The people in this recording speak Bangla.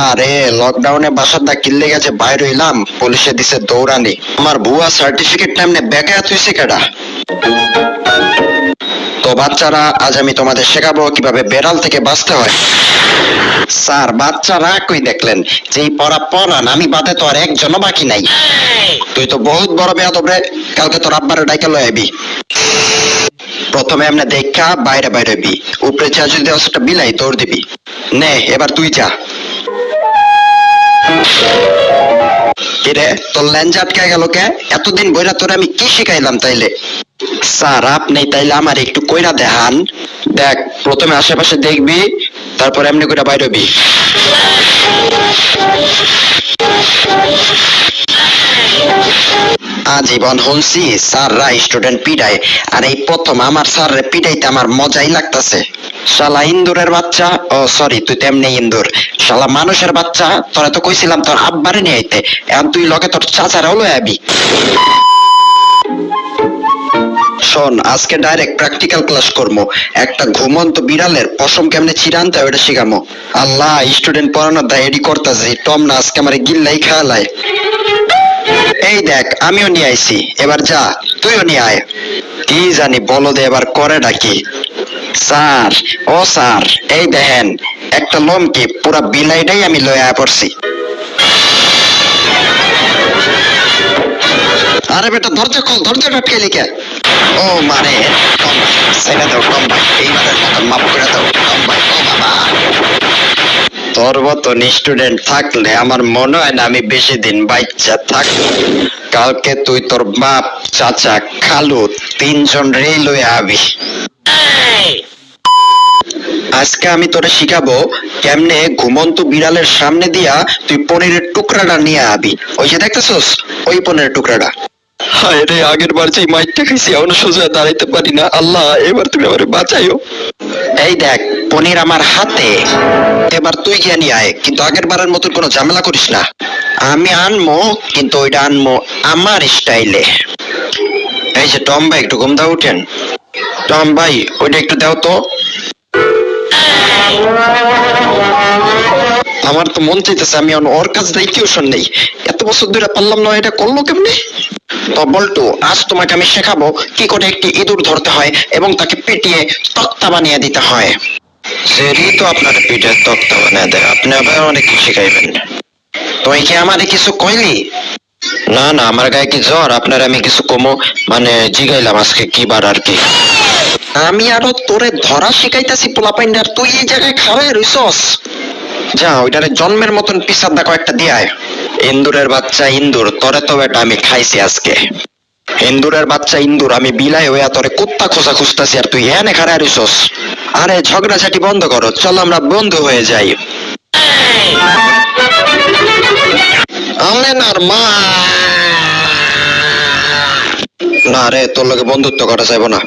আরে লকডাউনে বাসার দা কিল্লে গেছে বাইর হইলাম, পুলিশে দিছে দৌড়ানি। আমার ভুয়া সার্টিফিকেট নামনে বেকায়াত হইছে কেডা? তো বাচ্চারা, আজ আমি তোমাদের শেখাবো কিভাবে বেড়াল থেকে বাঁচতে হয়। স্যার, বাচ্চারা কই দেখলেন? যেই পড়া পড়ান আমি বাদে তো আর একজনও বাকি নাই। তুই তো বহুত বড় বেয়াদব রে, কালকে তোর আব্বারে ডাইকা লই আইবি। প্রথমে এমনি দেখা বাইরে বাইরে হইবি, উপরে চা যদি একটা বিলাই তোর দিবি। নে এবার তুই যা। কিরে তোর ল্যাঞ্জ আটকে গেল কে? এতদিন বইরা তোরে আমি কি শিখাইলাম তাইলে? স্যার আপনি তাইলে আমার একটু কইরা দেখান। দেখ, প্রথমে আশেপাশে দেখবি, তারপর এমনি করে বাইরে হবি। আজীবন শুনছি স্যাররা স্টুডেন্ট পিটায়, আর এই প্রথম আমার স্যাররে পিটাইতে আমার মজাই লাগতাছে। শালা ইন্দুরের বাচ্চা, ও সরি তুই তেমনি ইন্দুর। শালা মানুষের বাচ্চা, তোরা তো কইছিলাম তোর আব্বারে নিয়ে আইতে, এখন তুই লগে তোর চাচারাও লয়ে আবি। শোন, আজকে ডাইরেক্ট প্র্যাকটিক্যাল ক্লাস করবো। একটা ঘুমন্ত বিড়ালের পশম কেমনে চিরানতে হয় ওটা শিখামো। আল্লাহ, স্টুডেন্ট পড়ানোর দায় এডি করতেছে, টম না আজকে আমার গিল্লাই খাওয়ালায়। এই দেখ, আমিও নিয়ে আইছি, এবার যা তুইও নিয়ে আয়। কি জানি বলো দে এবার করে ডাকি। স্যার, ও স্যার, এই দেখেন একটা লোমকে পুরা বিলাইটাই আমি লয়ে পড়ছি। আরে বেটা ধৈর্য খোল, ধৈর্য আটকে লিখে। ও মানে কম ভাই, ছেড়ে দাও কম ভাই, এইবারের মতন মাফ করে দাও কম ভাই। ও বাবা, তোর মতন স্টুডেন্ট থাকলে আমার মনে হয় না আমি বেশি দিন বাচ্চা থাকবো। কালকে তুই তোর বাপ, চাচা, খালু তিনজন রে লয়ে আবি। আজকে আমি তোরে শিখাবো কেমনে ঘুমন্ত বিড়ালের সামনে দিয়া তুই পনিরের টুকরাটা নিয়ে আবি। ওই যে দেখতেছস ওই পনিরের টুকরাটা। হায় রে, আগের বার যে মাইরটা খাইছি এখন সোজা দাঁড়াইতে পারি না। আল্লাহ, এবার তুমি আমারে বাঁচাইও। এই দেখ পনির আমার হাতে, এবার তুই গিয়ে নিয়ে আয়, কিন্তু আগের বারের মতন কোনো ঝামেলা করিস না। আমি আনমো, কিন্তু ওইটা আনমো আমার স্টাইলে। এই যে টম ভাই, একটু ঘুম দাও উঠেন। টম ভাই, ওইটা একটু দাও তো। আমার তো মন চাইতেছে আমি ওর কাছে যাই, টিউশন নেই। এত বছর ধরে পারলাম না, এটা করলো কেমনে? তো বল্টু, আজ তোমাকে আমি শেখাবো কি করে একটি ইঁদুর ধরতে হয় এবং তাকে পিটিয়ে তক্তা বানিয়ে দিতে হয়। সেরি তো আপনার পিঠে তক্তা বানিয়ে দেয়, আপনি আবার অনেক কি শিখাইবেন? তুই কি আমারে কিছু কইলি? না না, আমার গায়ে কি জ্বর? আপনার আমি কিছু কমো মানে জিগাইলাম আজকে কি বার আর কি। আমি আরো তোরে ধরা শিখাইতেছি পোলাপাইন, আর তুই এই জায়গায় খাওয়াই রইছস। যা ওইটারে জন্মের মতন পিসার দা কয়েকটা দিয়ে আয়। ইন্দুরের বাচ্চা ইন্দুর, তোরে তো বেটা আমি খাইছি আজকে। ইন্দুরের বাচ্চা ইন্দুর, আমি বিলাই হইয়া তোরে কুত্তা খোঁজা খুঁজতাছি, আর তুই এনে খাড়ায় রইছস। আরে ঝগড়াঝাটি বন্ধ করো, চল আমরা বন্ধু হয়ে যাই। আমেনার মা, না রে, তোর লগে বন্ধুত্ব করা যাইব না।